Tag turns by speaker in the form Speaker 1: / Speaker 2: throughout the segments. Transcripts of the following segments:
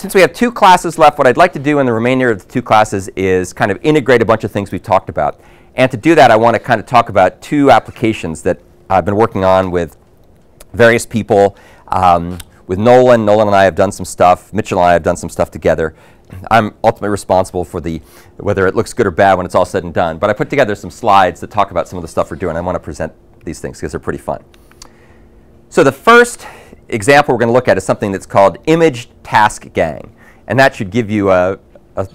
Speaker 1: since we have 2 classes left, what I'd like to do in the remainder of the 2 classes is kind of integrate a bunch of things we've talked about. And to do that, I want to kind of talk about 2 applications that I've been working on with various people. With Nolan and I have done some stuff. Mitchell and I have done some stuff together. I'm ultimately responsible for whether it looks good or bad when it's all said and done. But I put together some slides that talk about some of the stuff we're doing. I want to present these things because they're pretty fun. So the first example we're going to look at is something that's called image TaskGang. And that should give you an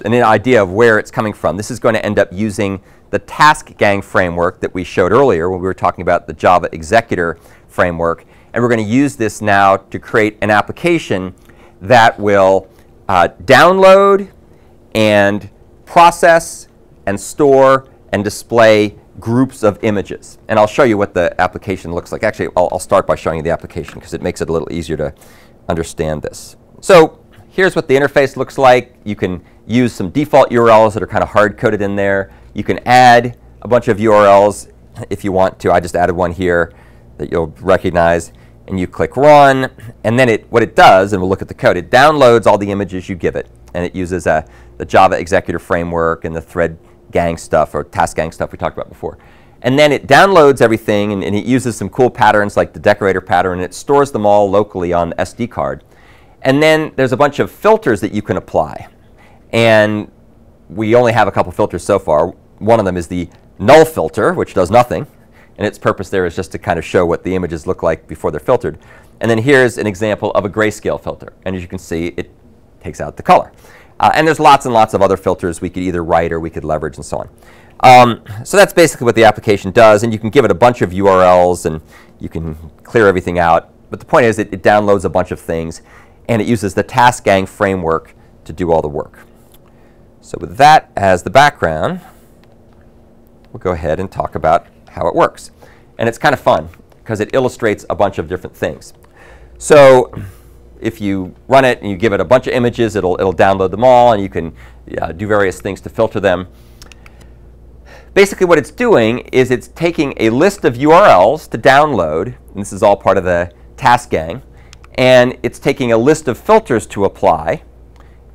Speaker 1: idea of where it's coming from. This is going to end up using the TaskGang framework that we showed earlier when we were talking about the Java Executor framework. And we're going to use this now to create an application that will download and process and store and display groups of images. And I'll show you what the application looks like. Actually, I'll start by showing you the application because it makes it a little easier to understand this. So here's what the interface looks like. You can use some default URLs that are kind of hard-coded in there. You can add a bunch of URLs if you want to. I just added one here that you'll recognize. And you click Run. And then what it does, and we'll look at the code, it downloads all the images you give it. And it uses the Java Executor framework and the ThreadGang stuff or TaskGang stuff we talked about before. And then it downloads everything, and it uses some cool patterns like the decorator pattern, and it stores them all locally on the SD card. And then there's a bunch of filters that you can apply. And we only have a couple filters so far. One of them is the null filter, which does nothing. And its purpose there is just to kind of show what the images look like before they're filtered. And then here's an example of a grayscale filter. And as you can see, it takes out the color. And there's lots and lots of other filters we could either write or we could leverage and so on. So that's basically what the application does. And you can give it a bunch of URLs, and you can clear everything out. But the point is it downloads a bunch of things, and it uses the TaskGang framework to do all the work. So with that as the background, we'll go ahead and talk about how it works. And it's kind of fun because it illustrates a bunch of different things. So if you run it and you give it a bunch of images, it'll download them all, and you can do various things to filter them. Basically what it's doing is it's taking a list of URLs to download, and this is all part of the TaskGang, and it's taking a list of filters to apply,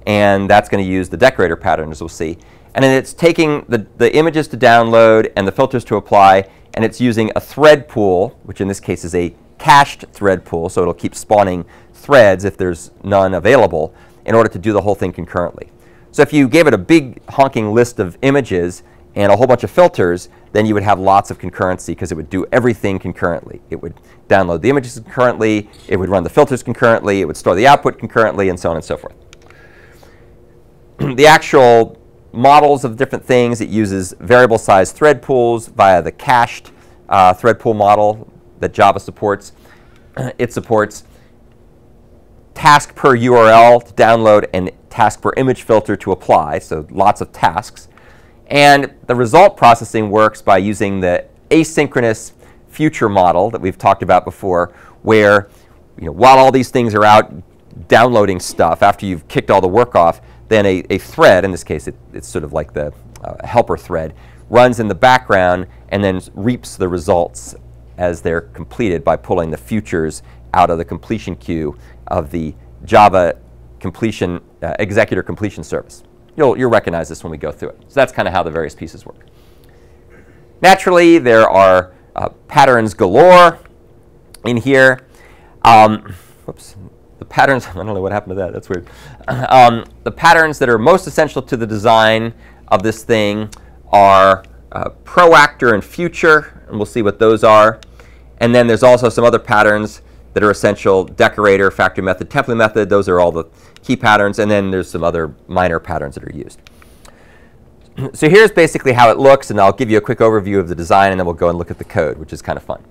Speaker 1: and that's going to use the decorator pattern, as we'll see. And then it's taking the images to download and the filters to apply, and it's using a thread pool, which in this case is a cached thread pool, so it'll keep spawning threads if there's none available, in order to do the whole thing concurrently. So if you gave it a big honking list of images and a whole bunch of filters, then you would have lots of concurrency because it would do everything concurrently. It would download the images concurrently, it would run the filters concurrently, it would store the output concurrently, and so on and so forth. The actual models of different things, it uses variable size thread pools via the cached thread pool model that Java supports. It supports task per URL to download and task per image filter to apply, so lots of tasks. And the result processing works by using the asynchronous future model that we've talked about before, where while all these things are out downloading stuff, after you've kicked all the work off, then a thread, in this case it's sort of like the helper thread, runs in the background and then reaps the results as they're completed by pulling the futures out of the completion queue of the Java completion executor completion service. You'll recognize this when we go through it. So that's kind of how the various pieces work. Naturally, there are patterns galore in here. Whoops. The patterns, I don't know what happened to that. That's weird. The patterns that are most essential to the design of this thing are proactor and future, and we'll see what those are. And then there's also some other patterns that are essential: decorator, factory method, template method. Those are all the key patterns. And then there's some other minor patterns that are used. So here's basically how it looks, and I'll give you a quick overview of the design, and then we'll go and look at the code, which is kind of fun.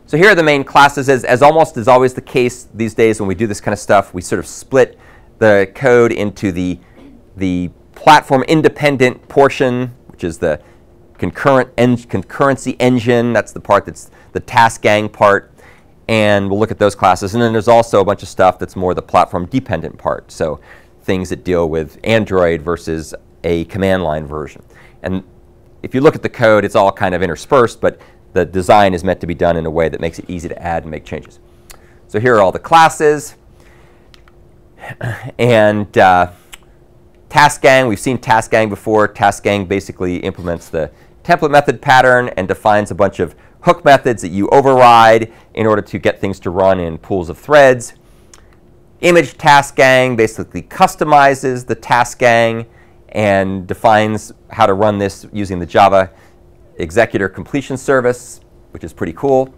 Speaker 1: So here are the main classes. As almost is always the case these days when we do this kind of stuff, we sort of split the code into the platform independent portion, which is the concurrency engine. That's the part that's the TaskGang part. And we'll look at those classes. And then there's also a bunch of stuff that's more the platform dependent part. So things that deal with Android versus a command line version. And if you look at the code, it's all kind of interspersed, but the design is meant to be done in a way that makes it easy to add and make changes. So here are all the classes. And TaskGang, we've seen TaskGang before. TaskGang basically implements the template method pattern and defines a bunch of hook methods that you override in order to get things to run in pools of threads. Image TaskGang basically customizes the TaskGang and defines how to run this using the Java executor completion service, which is pretty cool.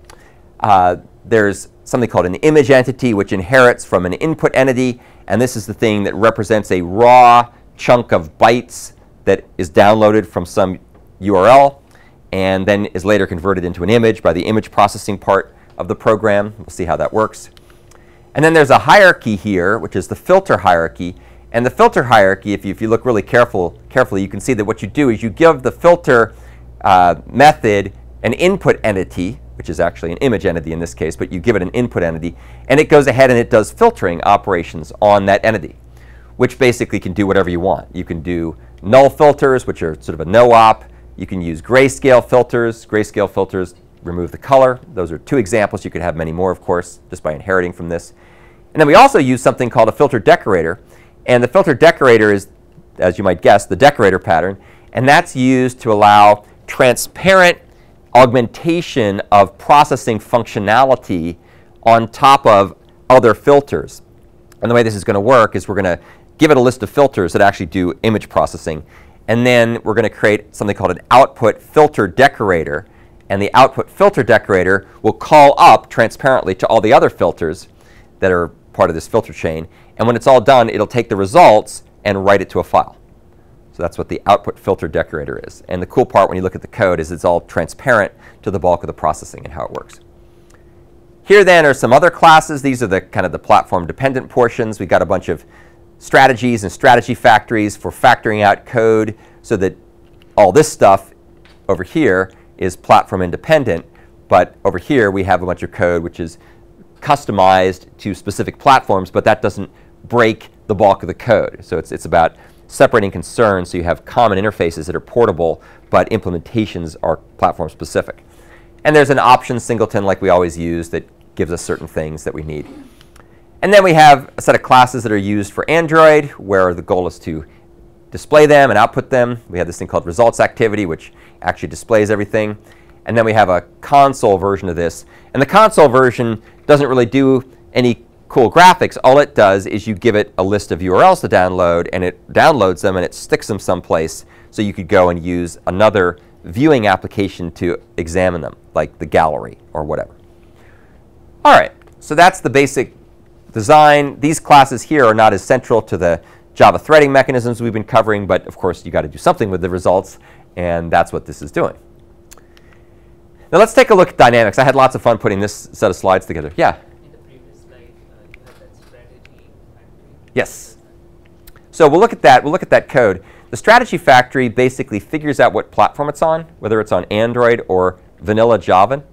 Speaker 1: There's something called an image entity, which inherits from an input entity. And this is the thing that represents a raw chunk of bytes that is downloaded from some URL and then is later converted into an image by the image processing part of the program. We'll see how that works. And then there's a hierarchy here, which is the filter hierarchy. And the filter hierarchy, if you look really carefully, you can see that what you do is you give the filter method an input entity, which is actually an image entity in this case, but you give it an input entity, and it goes ahead and it does filtering operations on that entity, which basically can do whatever you want. You can do null filters, which are sort of a no-op. You can use grayscale filters. Grayscale filters remove the color. Those are two examples. You could have many more, of course, just by inheriting from this. And then we also use something called a filter decorator. And the filter decorator is, as you might guess, the decorator pattern. And that's used to allow transparent augmentation of processing functionality on top of other filters. And the way this is going to work is we're going to give it a list of filters that actually do image processing. And then we're going to create something called an output filter decorator. And the output filter decorator will call up transparently to all the other filters that are part of this filter chain. And when it's all done, it'll take the results and write it to a file. So that's what the output filter decorator is. And the cool part when you look at the code is it's all transparent to the bulk of the processing and how it works. Here then are some other classes. These are the kind of the platform dependent portions. We've got a bunch of strategies and strategy factories for factoring out code so that all this stuff over here is platform independent. But over here we have a bunch of code which is customized to specific platforms, but that doesn't break the bulk of the code. So it's about separating concerns so you have common interfaces that are portable, but implementations are platform specific. And there's an options singleton like we always use that gives us certain things that we need. And then we have a set of classes that are used for Android, where the goal is to display them and output them. We have this thing called results activity, which actually displays everything. And then we have a console version of this. And the console version doesn't really do any cool graphics. All it does is you give it a list of URLs to download, and it downloads them and it sticks them someplace so you could go and use another viewing application to examine them, like the gallery or whatever. All right, so that's the basic design. These classes here are not as central to the Java threading mechanisms we've been covering, but of course you got to do something with the results, and that's what this is doing. Now let's take a look at dynamics. I had lots of fun putting this set of slides together. Yeah?
Speaker 2: In the previous slide, you had that strategy factory.
Speaker 1: Yes. So we'll look at that. We'll look at that code. The strategy factory basically figures out what platform it's on, whether it's on Android or vanilla Java.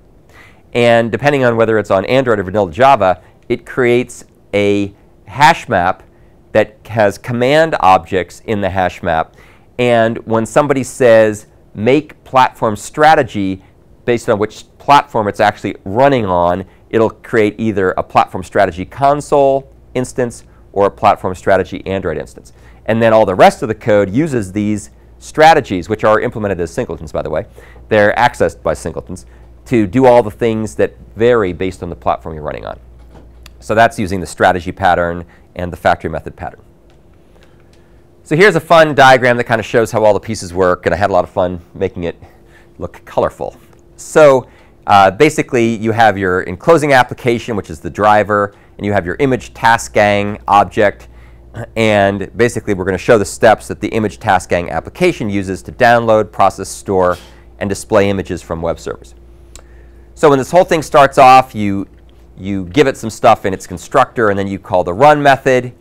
Speaker 1: And depending on whether it's on Android or vanilla Java, it creates a hash map that has command objects in the hash map. And when somebody says make platform strategy based on which platform it's actually running on, it'll create either a platform strategy console instance or a platform strategy Android instance. And then all the rest of the code uses these strategies, which are implemented as singletons, by the way. They're accessed by singletons to do all the things that vary based on the platform you're running on. So that's using the strategy pattern and the factory method pattern. So here's a fun diagram that kind of shows how all the pieces work, and I had a lot of fun making it look colorful. So basically, you have your enclosing application, which is the driver, and you have your image TaskGang object. And basically, we're going to show the steps that the image TaskGang application uses to download, process, store, and display images from web servers. So when this whole thing starts off, you give it some stuff in its constructor, and then you call the run method.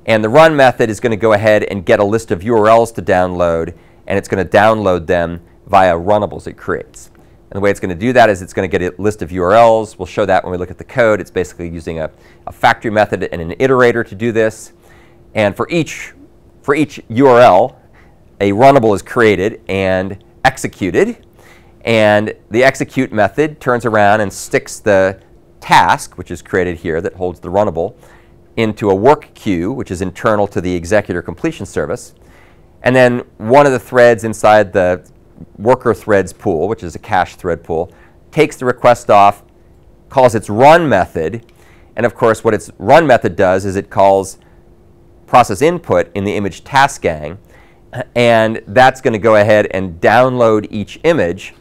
Speaker 1: And the run method is going to go ahead and get a list of URLs to download, and it's going to download them via runnables it creates. And the way it's going to do that is it's going to get a list of URLs. We'll show that when we look at the code. It's basically using a factory method and an iterator to do this. And for each URL, a runnable is created and executed. And the execute method turns around and sticks the task, which is created here that holds the runnable, into a work queue, which is internal to the executor completion service. And then one of the threads inside the worker threads pool, which is a cache thread pool, takes the request off, calls its run method. And of course, what its run method does is it calls process input in the image TaskGang. And that's going to go ahead and download each image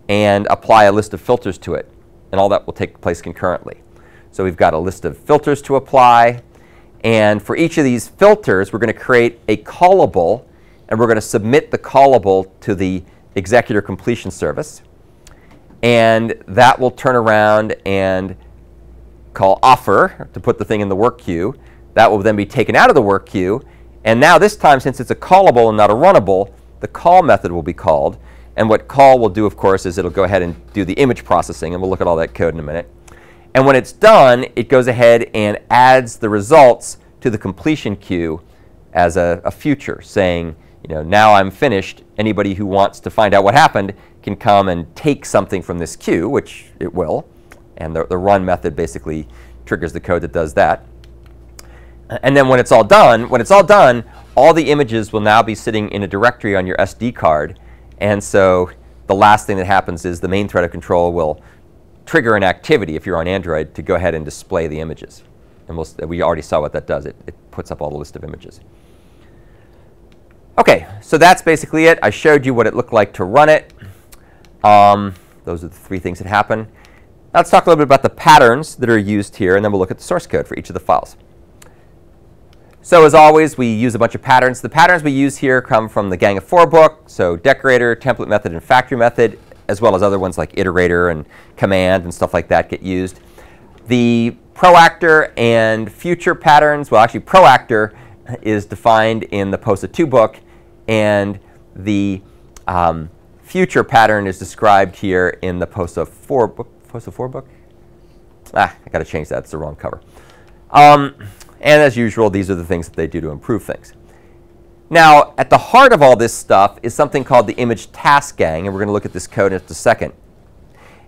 Speaker 1: and apply a list of filters to it. And all that will take place concurrently. So we've got a list of filters to apply. And for each of these filters, we're going to create a callable. And we're going to submit the callable to the executor completion service. And that will turn around and call offer to put the thing in the work queue. That will then be taken out of the work queue. And now this time, since it's a callable and not a runnable, the call method will be called. And what call will do, of course, is it'll go ahead and do the image processing. And we'll look at all that code in a minute. And when it's done, it goes ahead and adds the results to the completion queue as a future, saying, now I'm finished. Anybody who wants to find out what happened can come and take something from this queue, which it will. And the run method basically triggers the code that does that. And then when it's all done, all the images will now be sitting in a directory on your SD card. And so the last thing that happens is the main thread of control will trigger an activity, if you're on Android, to go ahead and display the images. And we already saw what that does. It puts up all the list of images. OK, so that's basically it. I showed you what it looked like to run it. Those are the three things that happen. Now let's talk a little bit about the patterns that are used here, and then we'll look at the source code for each of the files. So as always, we use a bunch of patterns. The patterns we use here come from the Gang of 4 book, so decorator, template method, and factory method, as well as other ones like iterator and command and stuff like that get used. The proactor and future patterns, well, actually, proactor is defined in the POSA 2 book, and the future pattern is described here in the POSA 4 book. POSA 4 book? I got to change that. It's the wrong cover. And as usual, these are the things that they do to improve things. Now, at the heart of all this stuff is something called the image TaskGang, and we're going to look at this code in just a second.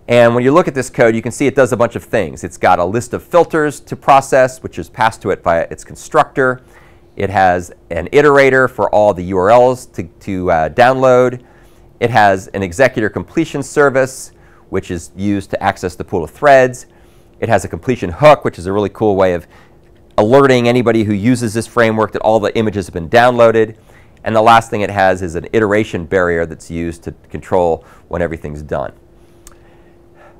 Speaker 1: And when you look at this code, you can see it does a bunch of things. It's got a list of filters to process, which is passed to it via its constructor. It has an iterator for all the URLs to download. It has an executor completion service, which is used to access the pool of threads. It has a completion hook, which is a really cool way of alerting anybody who uses this framework that all the images have been downloaded. And the last thing it has is an iteration barrier that's used to control when everything's done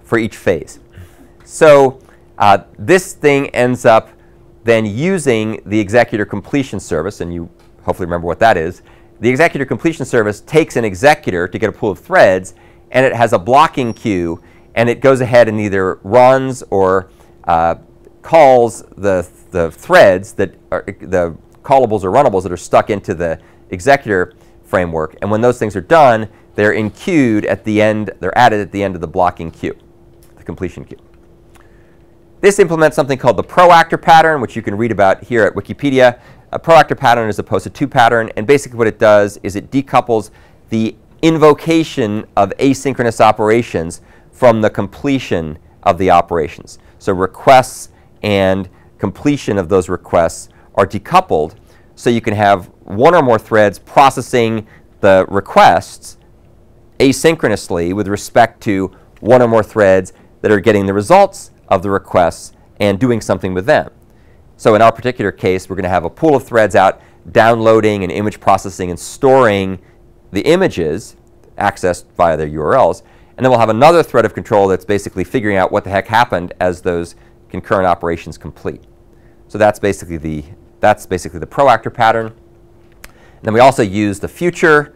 Speaker 1: for each phase. So this thing ends up then using the executor completion service, and you hopefully remember what that is. The executor completion service takes an executor to get a pool of threads, and it has a blocking queue, and it goes ahead and either runs or calls the threads that are the callables or runnables that are stuck into the executor framework. And when those things are done, they're enqueued at the end. They're added at the end of the blocking queue, the completion queue. This implements something called the proactor pattern, which you can read about here at Wikipedia. A proactor pattern is a POSA 2 pattern, and basically what it does is it decouples the invocation of asynchronous operations from the completion of the operations. So requests and completion of those requests are decoupled, so you can have one or more threads processing the requests asynchronously with respect to one or more threads that are getting the results of the requests and doing something with them. So in our particular case, we're going to have a pool of threads out downloading and image processing and storing the images accessed via their URLs. And then we'll have another thread of control that's basically figuring out what the heck happened as those concurrent operations complete. So that's basically the proactor pattern. And then we also use the future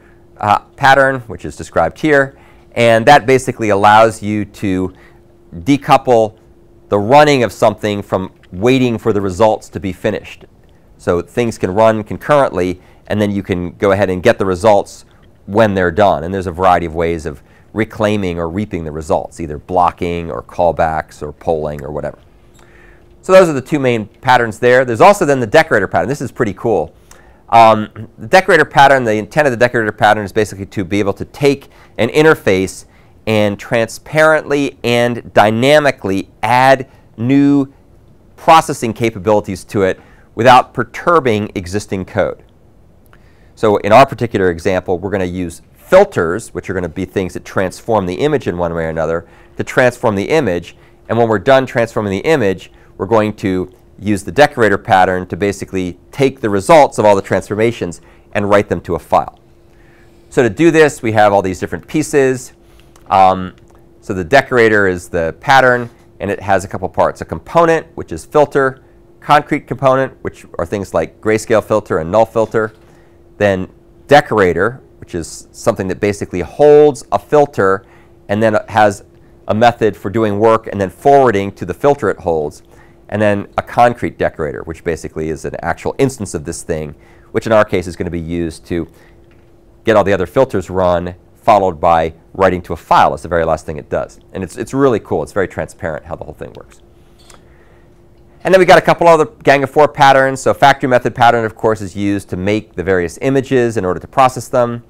Speaker 1: pattern, which is described here. And that basically allows you to decouple the running of something from waiting for the results to be finished. So things can run concurrently, and then you can go ahead and get the results when they're done. And there's a variety of ways of reclaiming or reaping the results, either blocking or callbacks or polling or whatever. So those are the two main patterns there. There's also then the decorator pattern. This is pretty cool. The decorator pattern, the intent of the decorator pattern is basically to be able to take an interface and transparently and dynamically add new processing capabilities to it without perturbing existing code. So in our particular example, we're going to use filters, which are going to be things that transform the image in one way or another, to transform the image. And when we're done transforming the image, we're going to use the decorator pattern to basically take the results of all the transformations and write them to a file. So to do this, we have all these different pieces. So the decorator is the pattern, and it has a couple parts. A component, which is filter, concrete component, which are things like grayscale filter and null filter. Then decorator, which is something that basically holds a filter and then has a method for doing work and then forwarding to the filter it holds. And then a concrete decorator, which basically is an actual instance of this thing, which in our case is going to be used to get all the other filters run, followed by writing to a file. That's the very last thing it does. And it's really cool. It's very transparent how the whole thing works. And then we got a couple other gang of 4 patterns. So factory method pattern, of course, is used to make the various images in order to process them.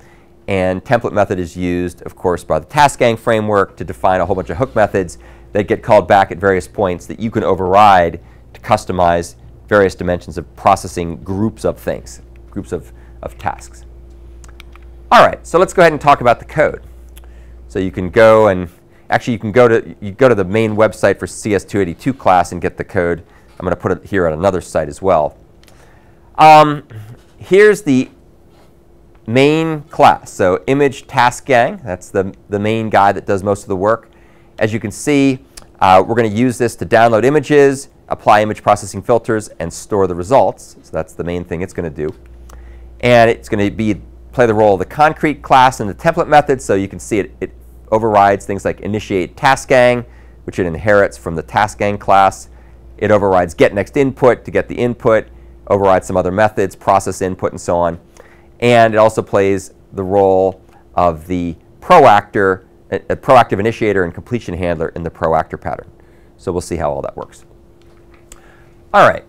Speaker 1: And template method is used, of course, by the TaskGang framework to define a whole bunch of hook methods that get called back at various points that you can override to customize various dimensions of processing groups of things, groups of tasks. All right, so let's go ahead and talk about the code. So you can go and actually you go to the main website for CS282 class and get the code. I'm going to put it here on another site as well. Here's the main class. So image TaskGang, that's the main guy that does most of the work. As you can see, we're going to use this to download images, apply image processing filters, and store the results. So that's the main thing it's going to do. And it's going to play the role of the concrete class in the template method. So you can see it overrides things like initiate TaskGang, which it inherits from the TaskGang class. It overrides get next input to get the input, overrides some other methods, process input, and so on. And it also plays the role of the proactor, a proactive initiator and completion handler in the proactor pattern. So we'll see how all that works. All right.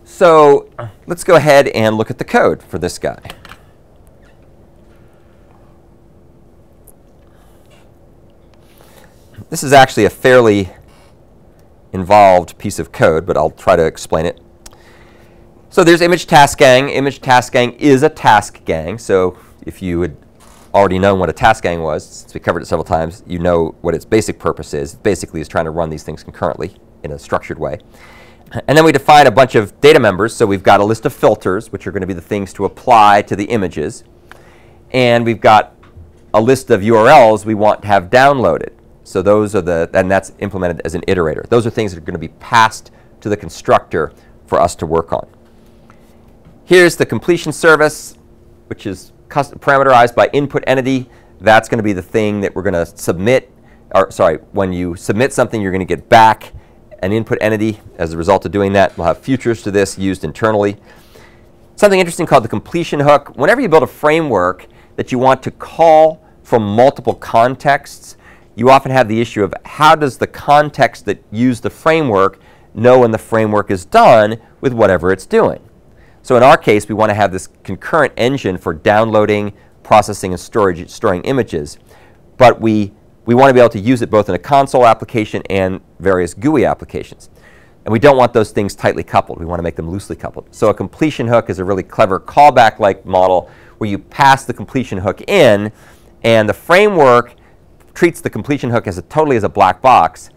Speaker 1: So let's go ahead and look at the code for this guy. This is actually a fairly involved piece of code, but I'll try to explain it. So there's image TaskGang. Image TaskGang is a TaskGang. So if you had already known what a TaskGang was, since we covered it several times, you know what its basic purpose is. It basically is trying to run these things concurrently in a structured way. And then we define a bunch of data members. So we've got a list of filters, which are going to be the things to apply to the images. And we've got a list of URLs we want to have downloaded. So those are and that's implemented as an iterator. Those are things that are going to be passed to the constructor for us to work on. Here's the completion service, which is parameterized by input entity. That's going to be the thing that we're going to submit. Or sorry, when you submit something, you're going to get back an input entity as a result of doing that. We'll have futures to this used internally. Something interesting called the completion hook. Whenever you build a framework that you want to call from multiple contexts, you often have the issue of how does the context that used the framework know when the framework is done with whatever it's doing. So in our case, we want to have this concurrent engine for downloading, processing, and storing images. But we want to be able to use it both in a console application and various GUI applications. And we don't want those things tightly coupled. We want to make them loosely coupled. So a completion hook is a really clever callback-like model where you pass the completion hook in, and the framework treats the completion hook totally as a black box.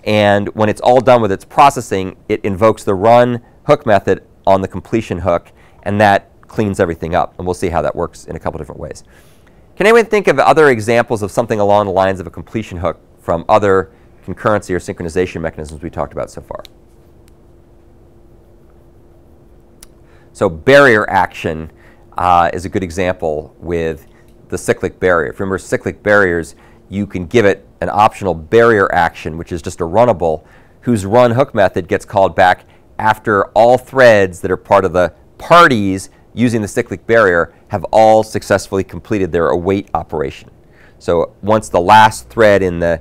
Speaker 1: And when it's all done with its processing, it invokes the run hook method on the completion hook, and that cleans everything up. And we'll see how that works in a couple different ways. Can anyone think of other examples of something along the lines of a completion hook from other concurrency or synchronization mechanisms we talked about so far? So barrier action is a good example with the cyclic barrier. If you remember cyclic barriers, you can give it an optional barrier action, which is just a runnable, whose run hook method gets called back after all threads that are part of the parties using the cyclic barrier have all successfully completed their await operation. So once the last thread in the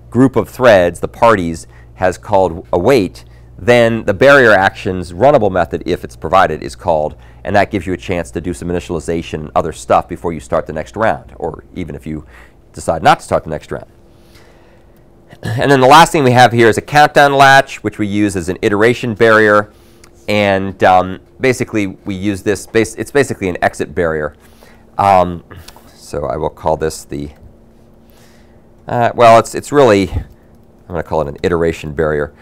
Speaker 1: group of threads, the parties, has called await, then the barrier action's runnable method, if it's provided, is called, and that gives you a chance to do some initialization and other stuff before you start the next round, or even if you decide not to start the next round. And then the last thing we have here is a countdown latch, which we use as an iteration barrier. And basically, we use this. It's basically an exit barrier. So I will call this the. Well, it's really. I'm going to call it an iteration barrier.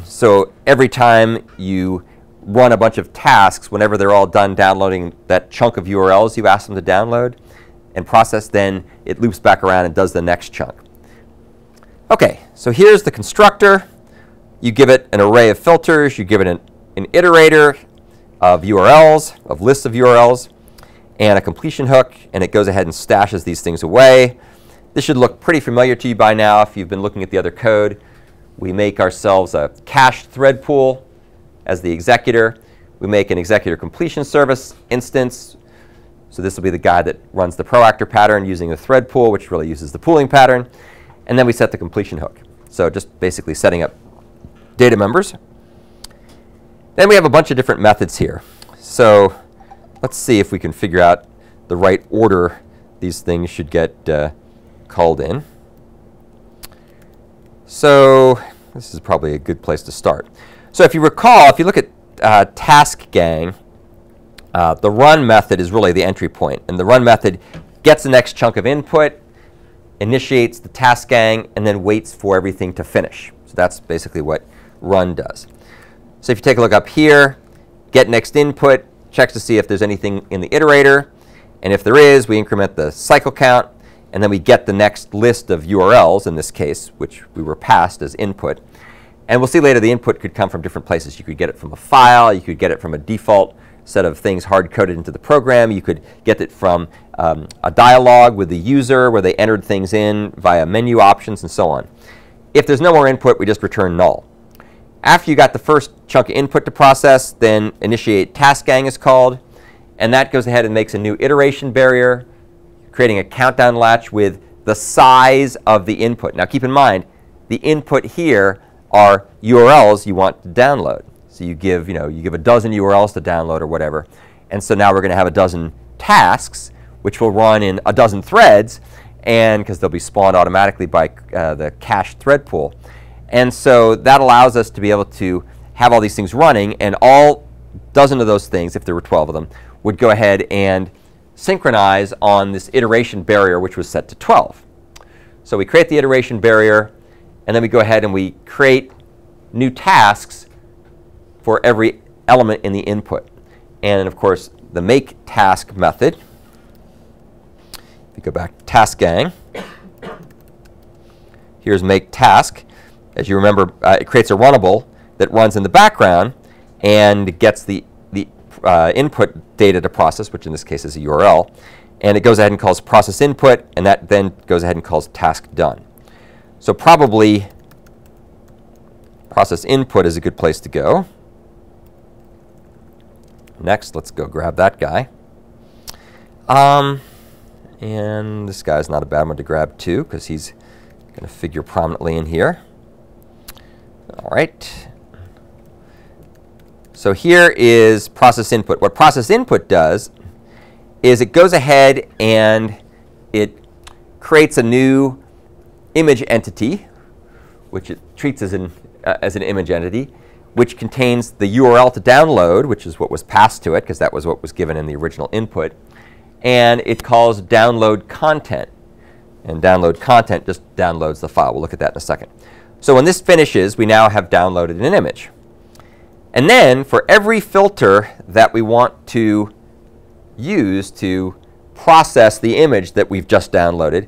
Speaker 1: So every time you run a bunch of tasks, whenever they're all done downloading that chunk of URLs you asked them to download and process, then it loops back around and does the next chunk. OK, so here's the constructor. You give it an array of filters. You give it an iterator of URLs, of lists of URLs, and a completion hook. And it goes ahead and stashes these things away. This should look pretty familiar to you by now if you've been looking at the other code. We make ourselves a cached thread pool as the executor. We make an executor completion service instance. So this will be the guy that runs the proactor pattern using the thread pool, which really uses the pooling pattern. And then we set the completion hook. So just basically setting up data members. Then we have a bunch of different methods here. So let's see if we can figure out the right order these things should get called in. So this is probably a good place to start. So if you recall, if you look at TaskGang, the run method is really the entry point. And the run method gets the next chunk of input, initiates the TaskGang, and then waits for everything to finish. So that's basically what run does. So if you take a look up here, get next input, checks to see if there's anything in the iterator. And if there is, we increment the cycle count. And then we get the next list of URLs, in this case, which we were passed as input. And we'll see later the input could come from different places. You could get it from a file. You could get it from a default set of things hard-coded into the program. You could get it from a dialog with the user where they entered things in via menu options and so on. If there's no more input, we just return null. After you got the first chunk of input to process, then initiate TaskGang is called. And that goes ahead and makes a new iteration barrier, creating a countdown latch with the size of the input. Now keep in mind, the input here are URLs you want to download. So you give a dozen URLs to download or whatever. And so now we're going to have a dozen tasks, which will run in a dozen threads, and because they'll be spawned automatically by the cached thread pool. And so that allows us to be able to have all these things running, and all dozen of those things, if there were 12 of them, would go ahead and synchronize on this iteration barrier, which was set to 12. So we create the iteration barrier, and then we go ahead and we create new tasks for every element in the input. And of course, the make task method, if you go back to TaskGang, here's make task. As you remember, it creates a runnable that runs in the background and gets the input data to process, which in this case is a URL. And it goes ahead and calls process input, and that then goes ahead and calls task done. So probably process input is a good place to go. Next, let's go grab that guy. And this guy's not a bad one to grab too, because he's going to figure prominently in here. All right. So here is process input. What process input does is it goes ahead and it creates a new image entity, which it treats as an image entity, which contains the URL to download, which is what was passed to it, because that was what was given in the original input. And it calls download content. And download content just downloads the file. We'll look at that in a second. So when this finishes, we now have downloaded an image. And then for every filter that we want to use to process the image that we've just downloaded,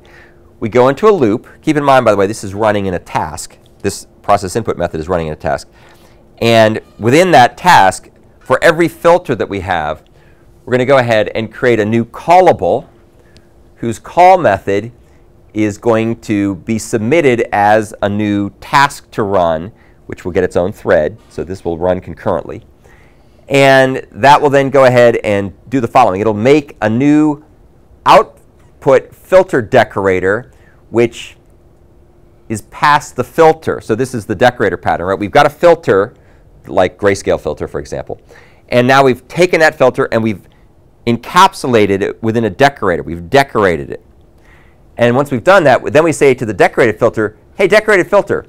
Speaker 1: we go into a loop. Keep in mind, by the way, this is running in a task. This process input method is running in a task. And within that task, for every filter that we have, we're going to go ahead and create a new callable whose call method is going to be submitted as a new task to run, which will get its own thread. So this will run concurrently. And that will then go ahead and do the following. It'll make a new output filter decorator, which is past the filter. So this is the decorator pattern, right? We've got a filter, like grayscale filter, for example. And now we've taken that filter and we've encapsulated it within a decorator. We've decorated it. And once we've done that, then we say to the decorated filter, hey, decorated filter,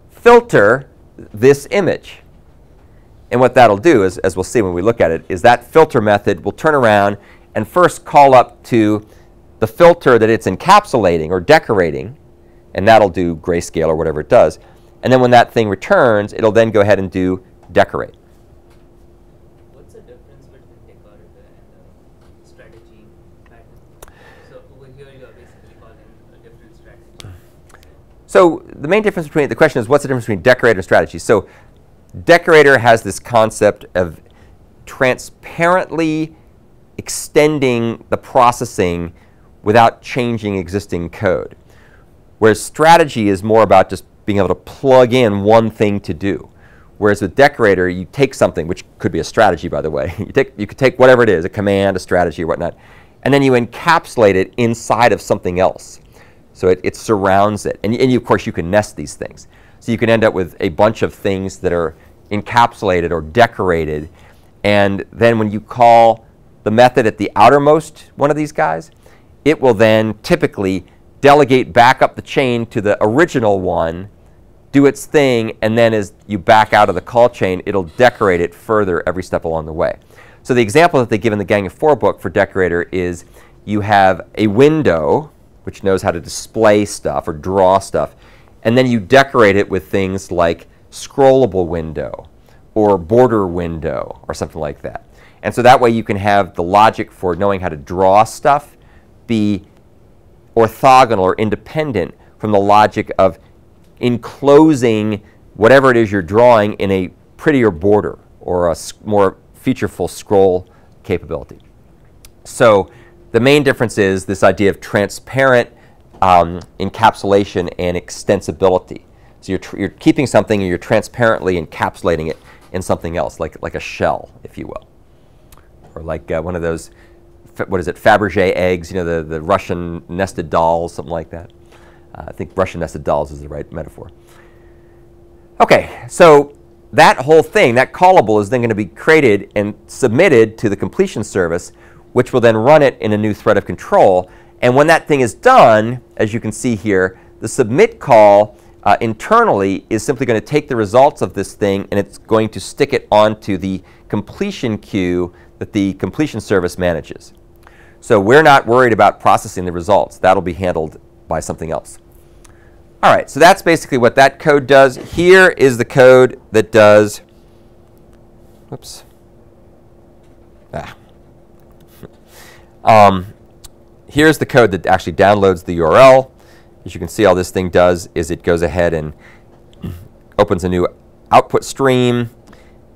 Speaker 1: filter this image. And what that'll do is, as we'll see when we look at it, is that filter method will turn around and first call up to the filter that it's encapsulating or decorating, and that'll do grayscale or whatever it does. And then when that thing returns, it'll then go ahead and do decorate.
Speaker 2: What's the difference between decorator and strategy pattern? So over here you are basically calling a different strategy.
Speaker 1: So the main difference between, the question is, what's the difference between decorator and strategy? So decorator has this concept of transparently extending the processing without changing existing code. Whereas strategy is more about just being able to plug in one thing to do. Whereas with decorator, you take something, which could be a strategy, by the way. You could take whatever it is, a command, a strategy, or whatnot, and then you encapsulate it inside of something else. So it surrounds it. And of course, you can nest these things. So you can end up with a bunch of things that are encapsulated or decorated. And then when you call the method at the outermost one of these guys, it will then typically delegate back up the chain to the original one, do its thing, and then as you back out of the call chain, it'll decorate it further every step along the way. So the example that they give in the Gang of 4 book for decorator is you have a window, which knows how to display stuff or draw stuff, and then you decorate it with things like scrollable window or border window or something like that. And so that way you can have the logic for knowing how to draw stuff be orthogonal or independent from the logic of enclosing whatever it is you're drawing in a prettier border or a more featureful scroll capability. So the main difference is this idea of transparent encapsulation and extensibility. So you're keeping something and you're transparently encapsulating it in something else, like a shell, if you will. Or like one of those, what is it, Fabergé eggs, you know, the Russian nested dolls, something like that. I think Russian nested dolls is the right metaphor. OK, so that whole thing, that callable, is then going to be created and submitted to the completion service, which will then run it in a new thread of control. And when that thing is done, as you can see here, the submit call internally is simply going to take the results of this thing and it's going to stick it onto the completion queue that the completion service manages. So we're not worried about processing the results. That'll be handled by something else. All right, so that's basically what that code does. Here is the code that does, whoops. Here's the code that actually downloads the URL. As you can see, all this thing does is it goes ahead and opens a new output stream,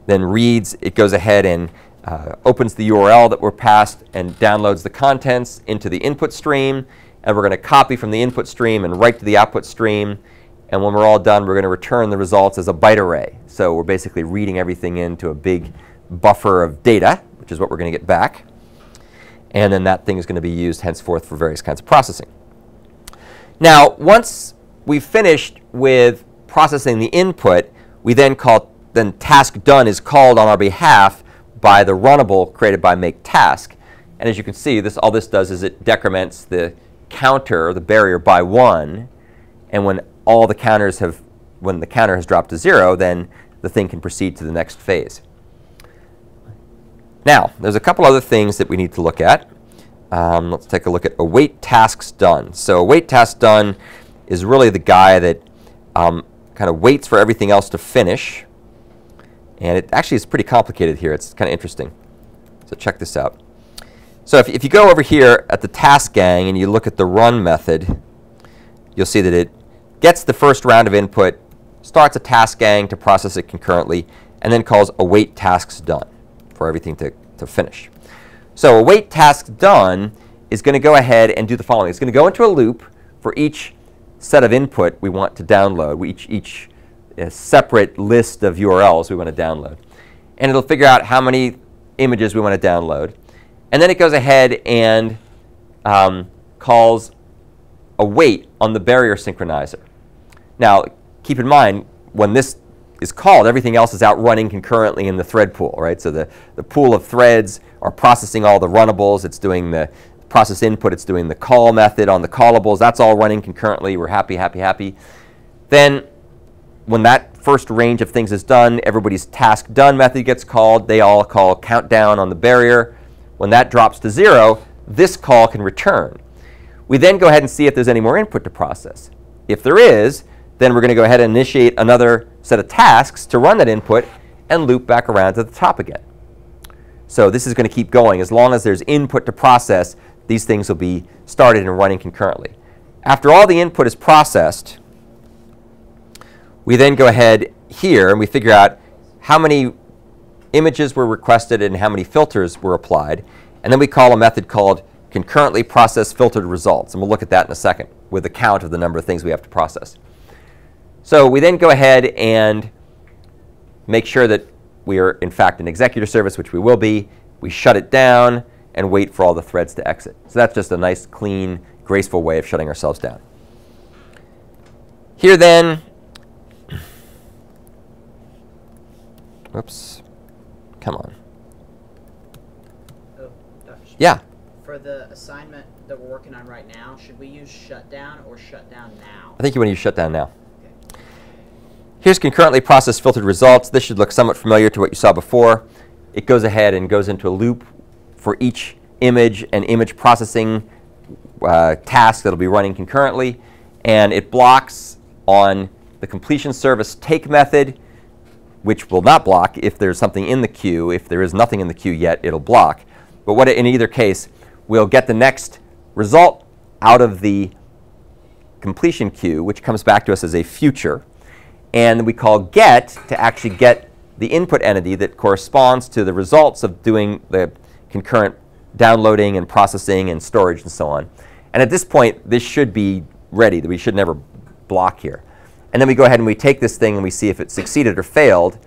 Speaker 1: then reads, it goes ahead and opens the URL that we're passed and downloads the contents into the input stream. And we're going to copy from the input stream and write to the output stream. And when we're all done, we're going to return the results as a byte array. So we're basically reading everything into a big buffer of data, which is what we're going to get back. And then that thing is going to be used henceforth for various kinds of processing. Now, once we've finished with processing the input, we then task done is called on our behalf by the runnable created by make task. And as you can see, all this does is it decrements the counter, the barrier, by 1. And when the counter has dropped to 0, then the thing can proceed to the next phase. Now, there's a couple other things that we need to look at. Let's take a look at await tasks done. So await tasks done is really the guy that kind of waits for everything else to finish. And it actually is pretty complicated here. It's kind of interesting. So check this out. So if you go over here at the TaskGang and you look at the run method, you'll see that it gets the first round of input, starts a TaskGang to process it concurrently, and then calls await tasks done for everything to finish. So await tasks done is going to go ahead and do the following. It's going to go into a loop for each set of input we want to download, each separate list of URLs we want to download. And it'll figure out how many images we want to download. And then it goes ahead and calls await on the barrier synchronizer. Now, keep in mind, when this is called, everything else is out running concurrently in the thread pool, right? So the pool of threads are processing all the runnables. It's doing the process input. It's doing the call method on the callables. That's all running concurrently. We're happy, happy, happy. Then when that first range of things is done, everybody's task done method gets called. They all call countdown on the barrier. When that drops to 0, this call can return. We then go ahead and see if there's any more input to process. If there is, then we're going to go ahead and initiate another set of tasks to run that input and loop back around to the top again. So this is going to keep going. As long as there's input to process, these things will be started and running concurrently. After all the input is processed, we then go ahead here and we figure out how many images were requested and how many filters were applied. And then we call a method called concurrently process filtered results. And we'll look at that in a second with a count of the number of things we have to process. So we then go ahead and make sure that we are, in fact, an executor service, which we will be. We shut it down and wait for all the threads to exit. So that's just a nice, clean, graceful way of shutting ourselves down. Here then, oops, come on.
Speaker 3: Oh, Dr. Schmidt,
Speaker 1: Yeah.
Speaker 3: for the assignment that we're working on right now, should we use shutdown or shutdown now?
Speaker 1: I think you want to use shutdown now.
Speaker 3: Okay.
Speaker 1: Here's concurrently processed filtered results. This should look somewhat familiar to what you saw before. It goes ahead and goes into a loop for each image and image processing task that will be running concurrently. And it blocks on the completion service take method, which will not block if there's something in the queue. If there is nothing in the queue yet, it'll block. But in either case, we'll get the next result out of the completion queue, which comes back to us as a future. And we call get to actually get the input entity that corresponds to the results of doing the concurrent downloading and processing and storage and so on. And at this point, this should be ready. We should never block here. And then we go ahead and we take this thing and we see if it succeeded or failed,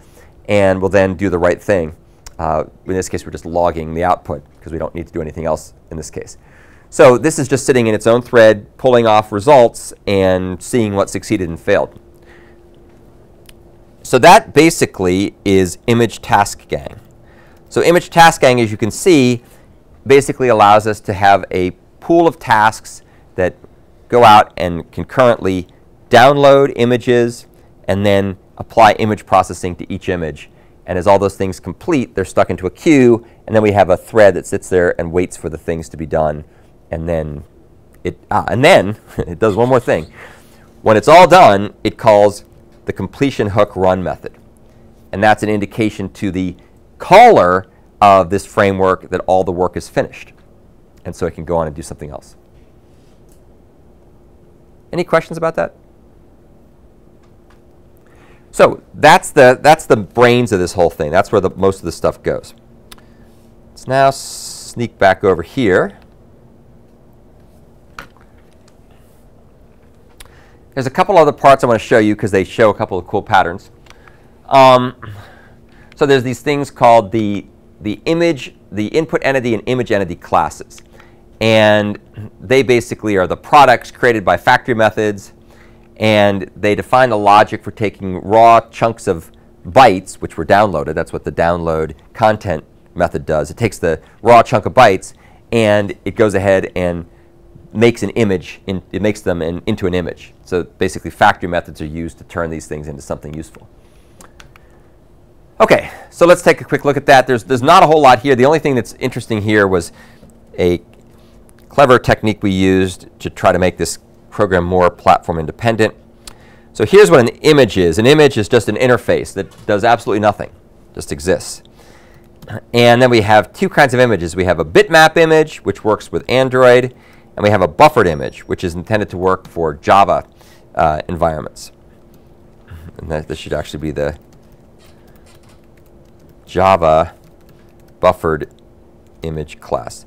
Speaker 1: and we'll then do the right thing. In this case, we're just logging the output because we don't need to do anything else in this case. So this is just sitting in its own thread, pulling off results and seeing what succeeded and failed. So that basically is image TaskGang. So image TaskGang, as you can see, basically allows us to have a pool of tasks that go out and concurrently download images and then apply image processing to each image. And as all those things complete, they're stuck into a queue, and then we have a thread that sits there and waits for the things to be done. And then it does one more thing. When it's all done, it calls the completion hook run method. And that's an indication to the caller of this framework that all the work is finished. And so it can go on and do something else. Any questions about that? So that's the brains of this whole thing. That's where most of the stuff goes. Let's now sneak back over here. There's a couple other parts I want to show you because they show a couple of cool patterns. So there's these things called the input entity and image entity classes. And they basically are the products created by factory methods. And they define the logic for taking raw chunks of bytes, which were downloaded. That's what the download content method does. It takes the raw chunk of bytes, and it goes ahead and makes an image. It makes them into an image. So basically, factory methods are used to turn these things into something useful. OK, so let's take a quick look at that. There's not a whole lot here. The only thing that's interesting here was a clever technique we used to try to make this program more platform independent. So here's what an image is. An image is just an interface that does absolutely nothing, just exists. And then we have two kinds of images. We have a bitmap image, which works with Android, and we have a buffered image, which is intended to work for Java environments. And this should actually be the Java buffered image class.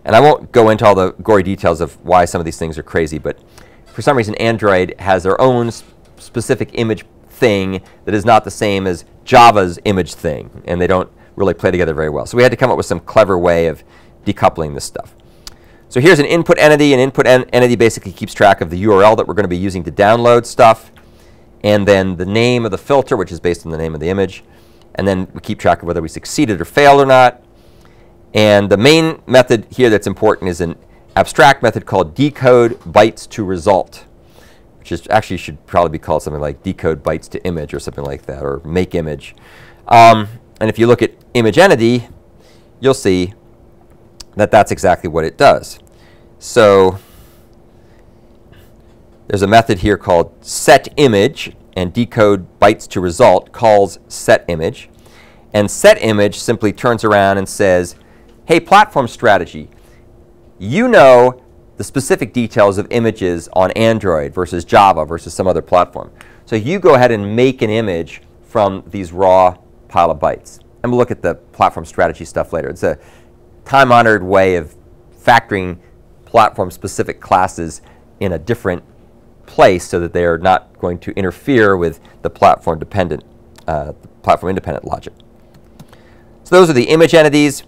Speaker 1: And I won't go into all the gory details of why some of these things are crazy, but for some reason Android has their own specific image thing that is not the same as Java's image thing, and they don't really play together very well. So we had to come up with some clever way of decoupling this stuff. So here's an input entity. An input entity basically keeps track of the URL that we're going to be using to download stuff, and then the name of the filter, which is based on the name of the image. And then we keep track of whether we succeeded or failed or not. And the main method here that's important is an abstract method called decode bytes to result. which is actually should probably be called something like decode bytes to image or something like that, or make image. And if you look at image entity, you'll see that that's exactly what it does. So there's a method here called setImage, and decode bytes to result calls setImage. And setImage simply turns around and says, hey, platform strategy, you know the specific details of images on Android versus Java versus some other platform. So you go ahead and make an image from these raw pile of bytes. And we'll look at the platform strategy stuff later. It's a time-honored way of factoring platform-specific classes in a different place so that they are not going to interfere with the platform-independent logic. So those are the image entities,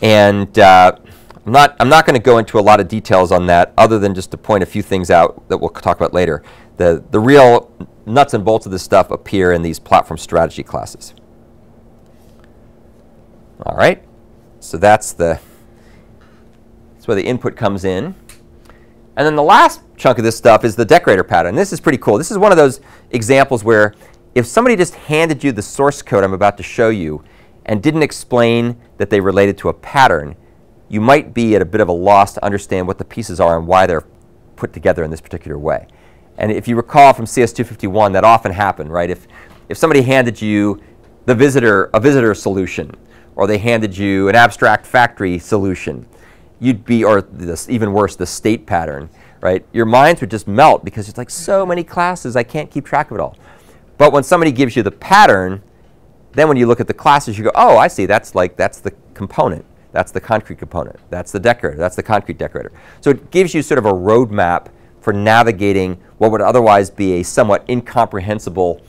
Speaker 1: and I'm not going to go into a lot of details on that, other than just to point a few things out that we'll talk about later. The real nuts and bolts of this stuff appear in these platform strategy classes. All right, so that's where the input comes in. And then the last chunk of this stuff is the decorator pattern. This is pretty cool. This is one of those examples where if somebody just handed you the source code I'm about to show you and didn't explain that they related to a pattern, you might be at a bit of a loss to understand what the pieces are and why they're put together in this particular way. And if you recall from CS251, that often happened, right? If somebody handed you a visitor solution, or they handed you an abstract factory solution, you'd be, or this, even worse, the state pattern, right? Your minds would just melt because it's like so many classes, I can't keep track of it all. But when somebody gives you the pattern, then when you look at the classes, you go, oh, I see, that's the component. That's the concrete component. That's the decorator. That's the concrete decorator. So it gives you sort of a roadmap for navigating what would otherwise be a somewhat incomprehensible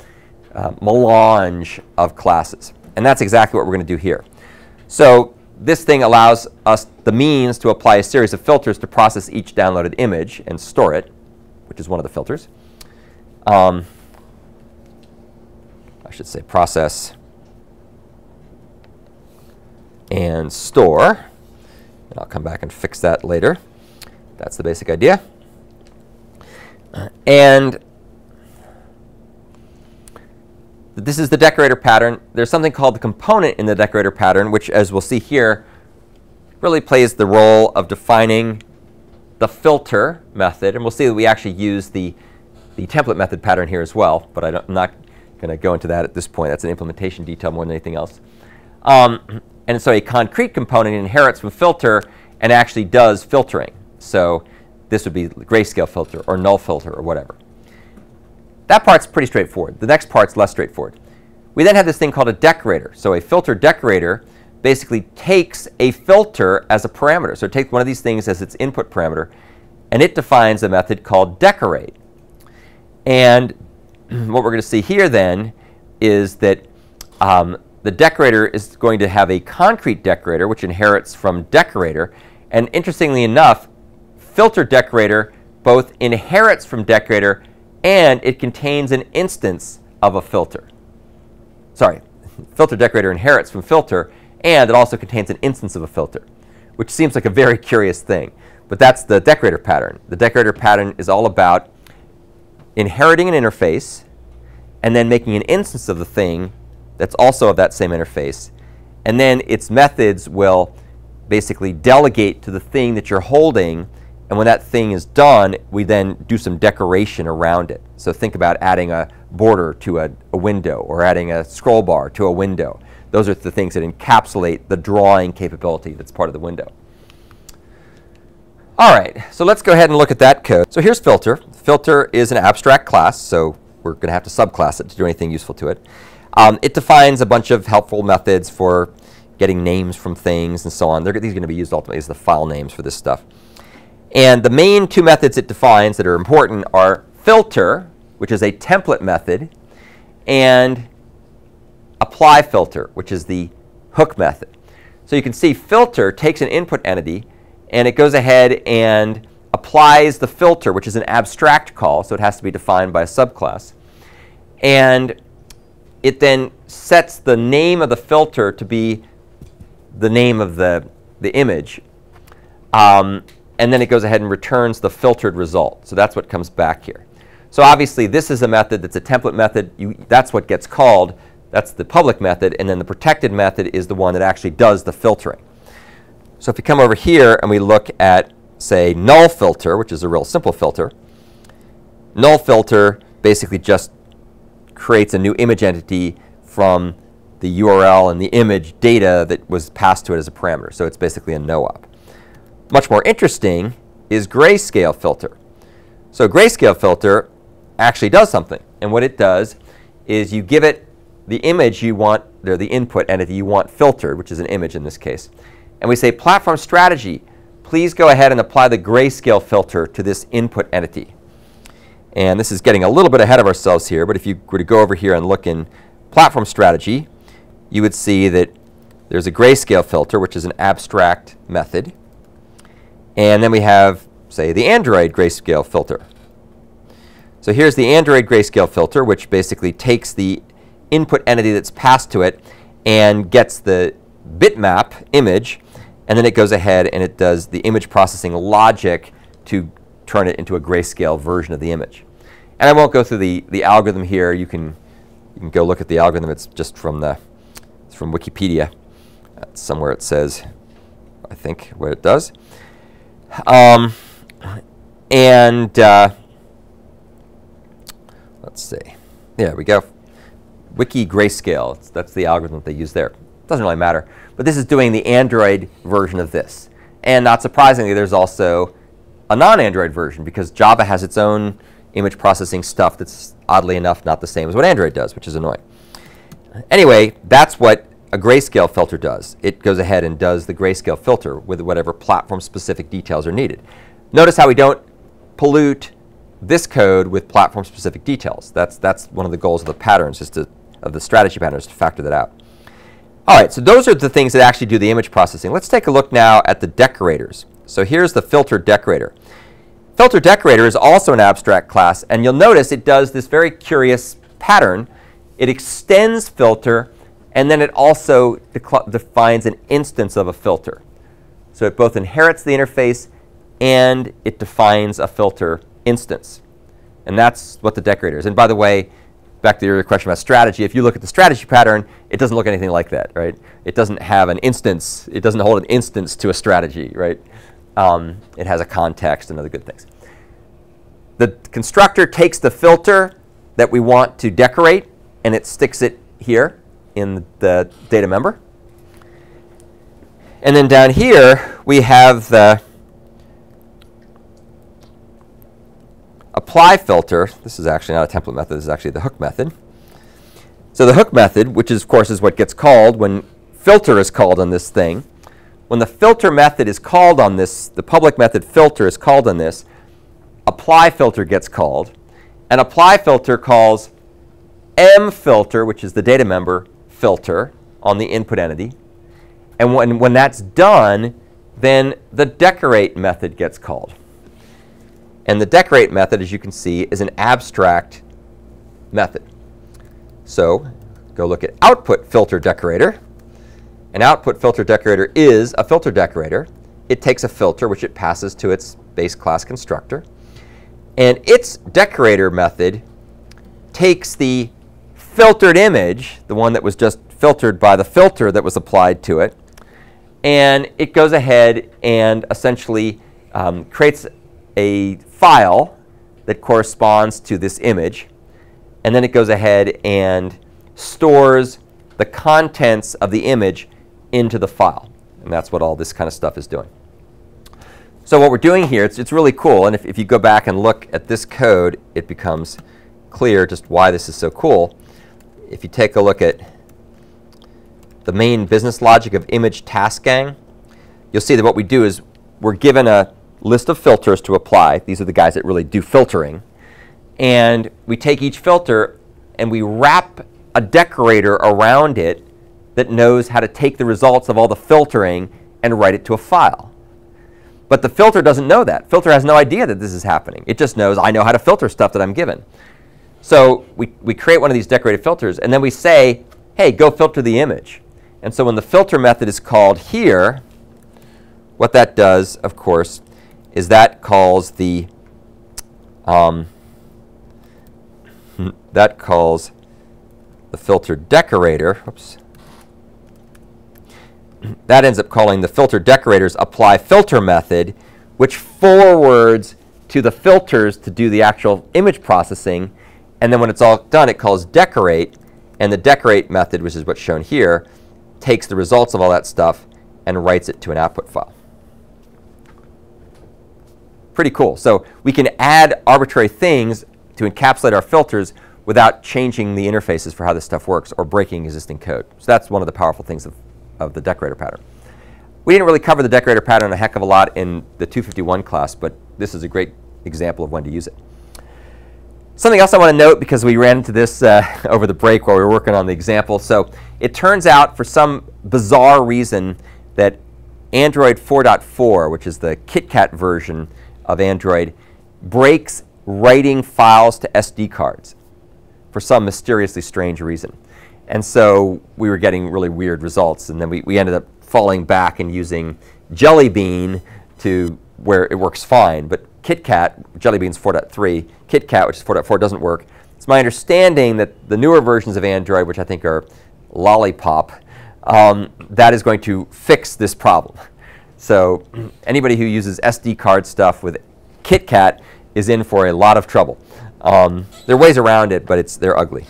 Speaker 1: melange of classes. And that's exactly what we're going to do here. So this thing allows us the means to apply a series of filters to process each downloaded image and store it, which is one of the filters. I should say process and store. And I'll come back and fix that later. That's the basic idea. And this is the decorator pattern. There's something called the component in the decorator pattern, which, as we'll see here, really plays the role of defining the filter method. And we'll see that we actually use the template method pattern here as well, but I'm not going to go into that at this point. That's an implementation detail more than anything else. And so a concrete component inherits from filter and actually does filtering. So this would be grayscale filter or null filter or whatever. That part's pretty straightforward. The next part's less straightforward. We then have this thing called a decorator. So a filter decorator basically takes a filter as a parameter. So it takes one of these things as its input parameter, and it defines a method called decorate. And what we're going to see here then is that the decorator is going to have a concrete decorator, which inherits from decorator. And interestingly enough, filter decorator both inherits from decorator and it contains an instance of a filter. Sorry, filter decorator inherits from filter, and it also contains an instance of a filter, which seems like a very curious thing. But that's the decorator pattern. The decorator pattern is all about inheriting an interface and then making an instance of the thing that's also of that same interface. And then its methods will basically delegate to the thing that you're holding. And when that thing is done, we then do some decoration around it. So think about adding a border to a window or adding a scroll bar to a window. Those are the things that encapsulate the drawing capability that's part of the window. All right, so let's go ahead and look at that code. So here's filter. Filter is an abstract class, so we're going to have to subclass it to do anything useful to it. It defines a bunch of helpful methods for getting names from things and so on. These are going to be used ultimately as the file names for this stuff. And the main two methods it defines that are important are filter, which is a template method, and apply filter, which is the hook method. So you can see filter takes an input entity, and it goes ahead and applies the filter, which is an abstract call, so it has to be defined by a subclass. And it then sets the name of the filter to be the name of the image. And then it goes ahead and returns the filtered result. So that's what comes back here. So obviously, this is a method that's a template method. That's what gets called. That's the public method. And then the protected method is the one that actually does the filtering. So if we come over here and we look at, say, null filter, which is a real simple filter, null filter basically just creates a new image entity from the URL and the image data that was passed to it as a parameter. So it's basically a no-op. Much more interesting is grayscale filter. So grayscale filter actually does something. And what it does is you give it the image you want, or the input entity you want filtered, which is an image in this case. And we say, platform strategy, please go ahead and apply the grayscale filter to this input entity. And this is getting a little bit ahead of ourselves here, but if you were to go over here and look in platform strategy, you would see that there's a grayscale filter, which is an abstract method. And then we have, say, the Android grayscale filter. So here's the Android grayscale filter, which basically takes the input entity that's passed to it and gets the bitmap image, and then it goes ahead and it does the image processing logic to turn it into a grayscale version of the image. And I won't go through the algorithm here. You can go look at the algorithm. It's just from Wikipedia. Somewhere it says, I think, what it does. Let's see. There we go. Wiki grayscale. That's the algorithm that they use there. Doesn't really matter. But this is doing the Android version of this. And not surprisingly, there's also a non-Android version, because Java has its own image processing stuff that's, oddly enough, not the same as what Android does, which is annoying. Anyway, that's what a grayscale filter does. It goes ahead and does the grayscale filter with whatever platform-specific details are needed. Notice how we don't pollute this code with platform-specific details. That's one of the goals of the patterns, of the strategy patterns, to factor that out. All right, so those are the things that actually do the image processing. Let's take a look now at the decorators. So here's the filter decorator. Filter decorator is also an abstract class, and you'll notice it does this very curious pattern. It extends filter, and then it also defines an instance of a filter. So it both inherits the interface and it defines a filter instance. And that's what the decorator is. And by the way, back to your question about strategy, if you look at the strategy pattern, it doesn't look anything like that, right? It doesn't have an instance. It doesn't hold an instance to a strategy, right? It has a context and other good things. The constructor takes the filter that we want to decorate, and it sticks it here in the data member. And then down here, we have the apply filter. This is actually not a template method. This is actually the hook method. So the hook method, which is, of course, is what gets called when filter is called on this thing. When the filter method is called on this, the public method filter is called on this, apply filter gets called. And apply filter calls mFilter, which is the data member filter on the input entity. And when that's done, then the decorate method gets called. And the decorate method, as you can see, is an abstract method. So go look at output filter decorator. An output filter decorator is a filter decorator. It takes a filter, which it passes to its base class constructor. And its decorator method takes the filtered image, the one that was just filtered by the filter that was applied to it, and it goes ahead and essentially creates a file that corresponds to this image. And then it goes ahead and stores the contents of the image into the file. And that's what all this kind of stuff is doing. So what we're doing here, it's really cool. And if you go back and look at this code, it becomes clear just why this is so cool. If you take a look at the main business logic of image TaskGang, you'll see that what we do is we're given a list of filters to apply. These are the guys that really do filtering. And we take each filter and we wrap a decorator around it that knows how to take the results of all the filtering and write it to a file. But the filter doesn't know that. Filter has no idea that this is happening. It just knows, I know how to filter stuff that I'm given. So we create one of these decorated filters, and then we say, hey, go filter the image. And so when the filter method is called here, what that does, of course, is that calls the that calls the filter decorator. Oops. That ends up calling the filter decorator's apply filter method, which forwards to the filters to do the actual image processing. And then when it's all done, it calls decorate. And the decorate method, which is what's shown here, takes the results of all that stuff and writes it to an output file. Pretty cool. So we can add arbitrary things to encapsulate our filters without changing the interfaces for how this stuff works or breaking existing code. So that's one of the powerful things of the decorator pattern. We didn't really cover the decorator pattern a heck of a lot in the 251 class, but this is a great example of when to use it. Something else I want to note, because we ran into this over the break while we were working on the example. So it turns out, for some bizarre reason, that Android 4.4, which is the KitKat version of Android, breaks writing files to SD cards for some mysteriously strange reason. And so we were getting really weird results. And then we ended up falling back and using Jelly Bean to where it works fine. But KitKat, Jelly Bean's 4.3, KitKat, which is 4.4, doesn't work. It's my understanding that the newer versions of Android, which I think are Lollipop, that is going to fix this problem. So anybody who uses SD card stuff with KitKat is in for a lot of trouble. There are ways around it, but they're ugly.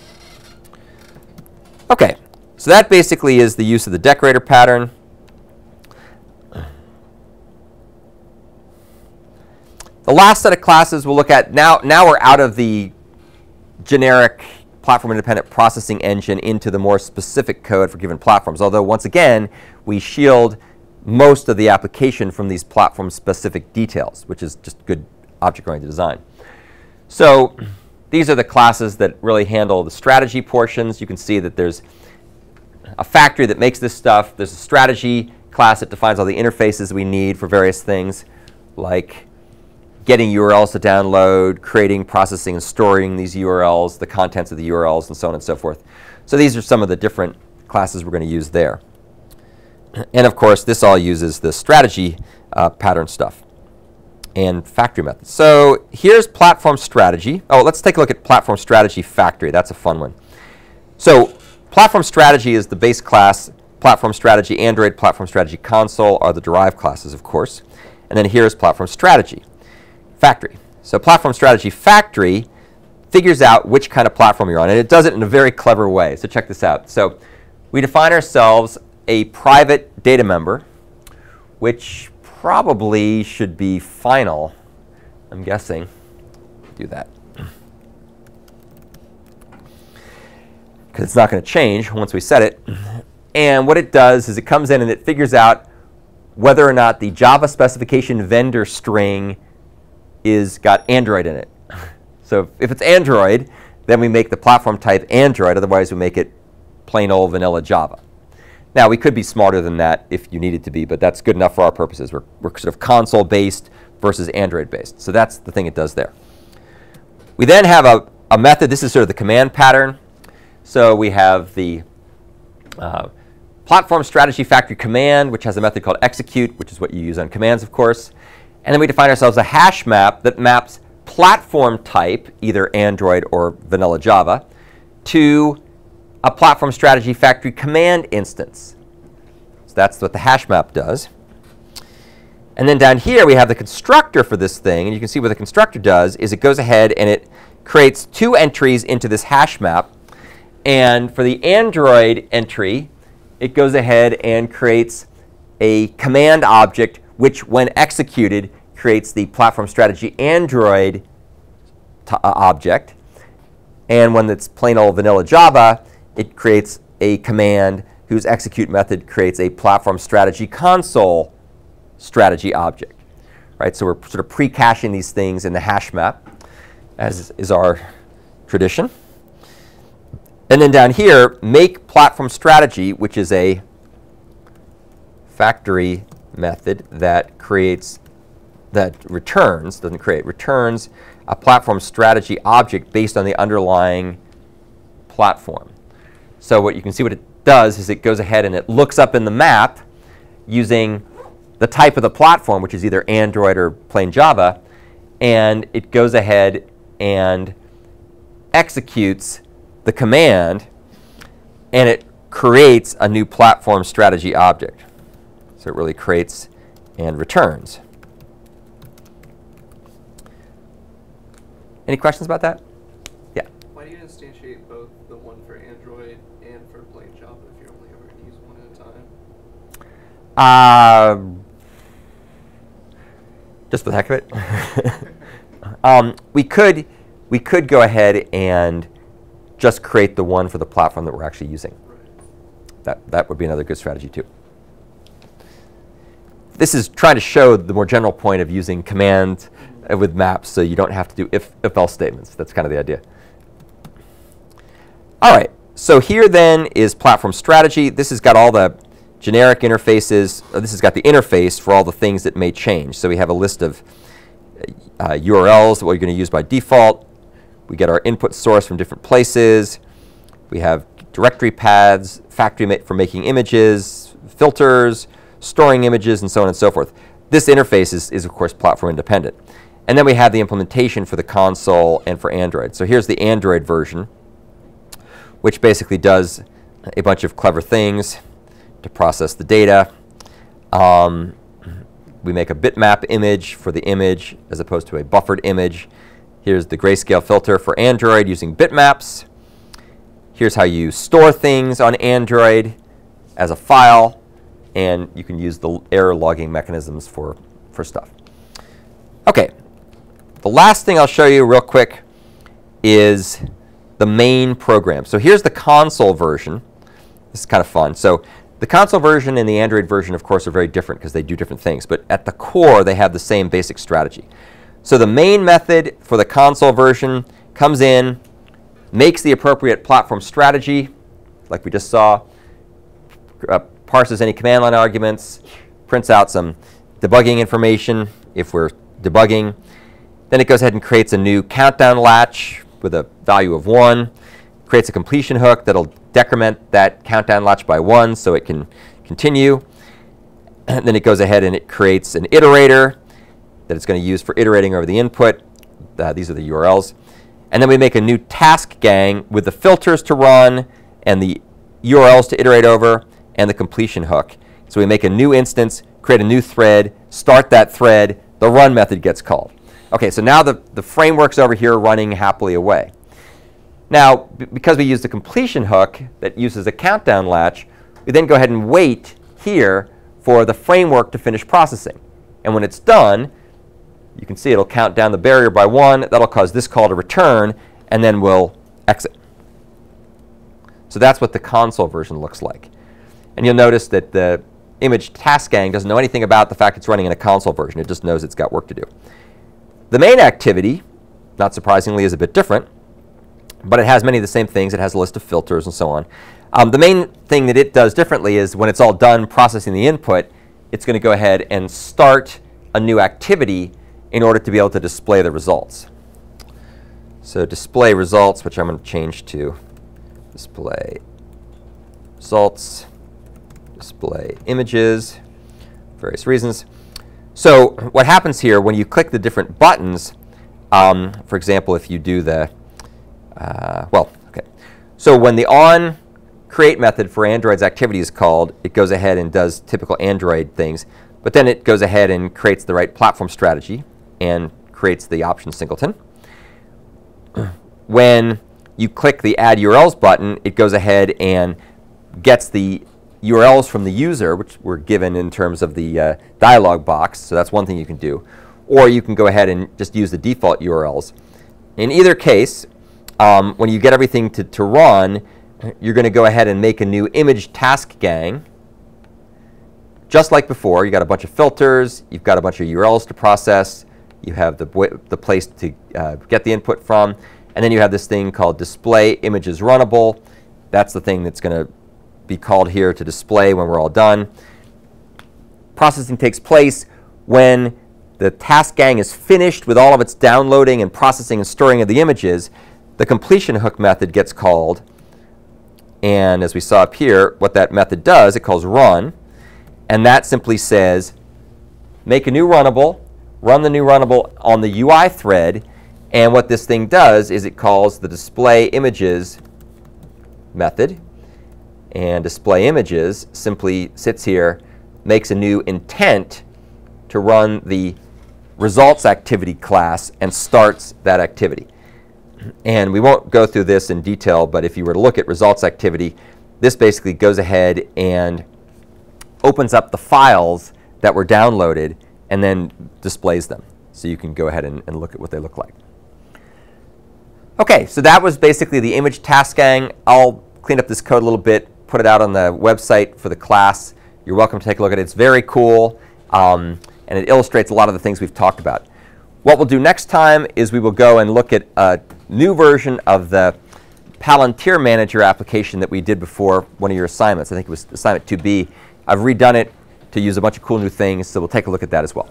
Speaker 1: OK, so that basically is the use of the decorator pattern. The last set of classes we'll look at, now we're out of the generic platform-independent processing engine into the more specific code for given platforms. Although, once again, we shield most of the application from these platform-specific details, which is just good object-oriented design. So these are the classes that really handle the strategy portions. You can see that there's a factory that makes this stuff. There's a strategy class that defines all the interfaces we need for various things, like getting URLs to download, creating, processing, and storing these URLs, the contents of the URLs, and so on and so forth. So these are some of the different classes we're going to use there. And of course, this all uses the strategy pattern stuff and factory methods. So here's platform strategy. Oh, let's take a look at platform strategy factory. That's a fun one. So platform strategy is the base class. Platform strategy Android, platform strategy console are the derived classes, of course. And then here's platform strategy factory. So platform strategy factory figures out which kind of platform you're on. And it does it in a very clever way. So check this out. So we define ourselves a private data member, which probably should be final, I'm guessing. Do that. Because it's not going to change once we set it. And what it does is it comes in and it figures out whether or not the Java specification vendor string is got Android in it. So if it's Android, then we make the platform type Android. Otherwise, we make it plain old vanilla Java. Now, we could be smarter than that if you needed to be, but that's good enough for our purposes. We're sort of console-based versus Android-based. So that's the thing it does there. We then have a method. This is sort of the command pattern. So we have the platform strategy factory command, which has a method called execute, which is what you use on commands, of course. And then we define ourselves a hash map that maps platform type, either Android or vanilla Java, to a platform strategy factory command instance. So that's what the hash map does. And then down here we have the constructor for this thing. And you can see what the constructor does is it goes ahead and it creates two entries into this hash map. And for the Android entry, it goes ahead and creates a command object, which when executed creates the platform strategy Android object. And when it's plain old vanilla Java, it creates a command whose execute method creates a platform strategy console strategy object. Right? So we're sort of pre-caching these things in the hash map, as is our tradition. And then down here, make platform strategy, which is a factory method that returns a platform strategy object based on the underlying platform. So what you can see what it does is it goes ahead and it looks up in the map using the type of the platform, which is either Android or plain Java, and it goes ahead and executes the command, and it creates a new platform strategy object. So it really creates and returns. Any questions about that? Yeah.
Speaker 4: Why do you instantiate both the one for Android and for plain Java if you're only ever going to use one at a time?
Speaker 1: Just for the heck of it. We could go ahead and just create the one for the platform that we're actually using.
Speaker 4: Right.
Speaker 1: That would be another good strategy too. This is trying to show the more general point of using command with maps, so you don't have to do if-else statements. That's kind of the idea. All right, so here then is platform strategy. This has got all the generic interfaces. This has got the interface for all the things that may change. So we have a list of URLs that we're going to use by default. We get our input source from different places. We have directory paths, factory for making images, filters, storing images, and so on and so forth. This interface is of course, platform independent. And then we have the implementation for the console and for Android. So here's the Android version, which basically does a bunch of clever things to process the data. We make a bitmap image for the image as opposed to a buffered image. Here's the grayscale filter for Android using bitmaps. Here's how you store things on Android as a file. And you can use the error logging mechanisms for stuff. OK, the last thing I'll show you real quick is the main program. So here's the console version. This is kind of fun. So the console version and the Android version, of course, are very different because they do different things. But at the core, they have the same basic strategy. So the main method for the console version comes in, makes the appropriate platform strategy, like we just saw, parses any command line arguments, prints out some debugging information if we're debugging. Then it goes ahead and creates a new countdown latch with a value of 1, creates a completion hook that'll decrement that countdown latch by 1 so it can continue. And then it goes ahead and it creates an iterator that it's going to use for iterating over the input. These are the URLs. And then we make a new TaskGang with the filters to run and the URLs to iterate over and the completion hook. So we make a new instance, create a new thread, start that thread, the run method gets called. OK, so now the framework's over here running happily away. Now, because we use the completion hook that uses a countdown latch, we then go ahead and wait here for the framework to finish processing. And when it's done, you can see it'll count down the barrier by 1. That'll cause this call to return, and then we'll exit. So that's what the console version looks like. And you'll notice that the image TaskGang doesn't know anything about the fact it's running in a console version. It just knows it's got work to do. The main activity, not surprisingly, is a bit different. But it has many of the same things. It has a list of filters and so on. The main thing that it does differently is when it's all done processing the input, it's going to go ahead and start a new activity in order to be able to display the results. So display results, which I'm going to change to display results, display images, various reasons. So what happens here when you click the different buttons, for example, if you do the So when the onCreate method for Android's activity is called, it goes ahead and does typical Android things. But then it goes ahead and creates the right platform strategy and creates the option singleton. When you click the Add URLs button, it goes ahead and gets the URLs from the user, which were given in terms of the dialog box. So that's one thing you can do. Or you can go ahead and just use the default URLs. In either case, when you get everything to run, you're going to go ahead and make a new image TaskGang. Just like before, you got a bunch of filters. You've got a bunch of URLs to process. You have the place to get the input from. And then you have this thing called display images runnable. That's the thing that's going to be called here to display when we're all done. Processing takes place when the TaskGang is finished with all of its downloading and processing and storing of the images. The completion hook method gets called. And as we saw up here, what that method does, it calls run. And that simply says, make a new runnable, run the new runnable on the UI thread, And what this thing does is it calls the display images method. And display images simply sits here, makes a new intent to run the results activity class and starts that activity. And we won't go through this in detail, but if you were to look at results activity, this basically goes ahead and opens up the files that were downloaded and then displays them. So you can go ahead and look at what they look like. OK, so that was basically the image TaskGang. I'll clean up this code a little bit, put it out on the website for the class. You're welcome to take a look at it. It's very cool, and it illustrates a lot of the things we've talked about. What we'll do next time is we will go and look at a new version of the Palantir Manager application that we did before one of your assignments. I think it was assignment 2B. I've redone it to use a bunch of cool new things, so we'll take a look at that as well.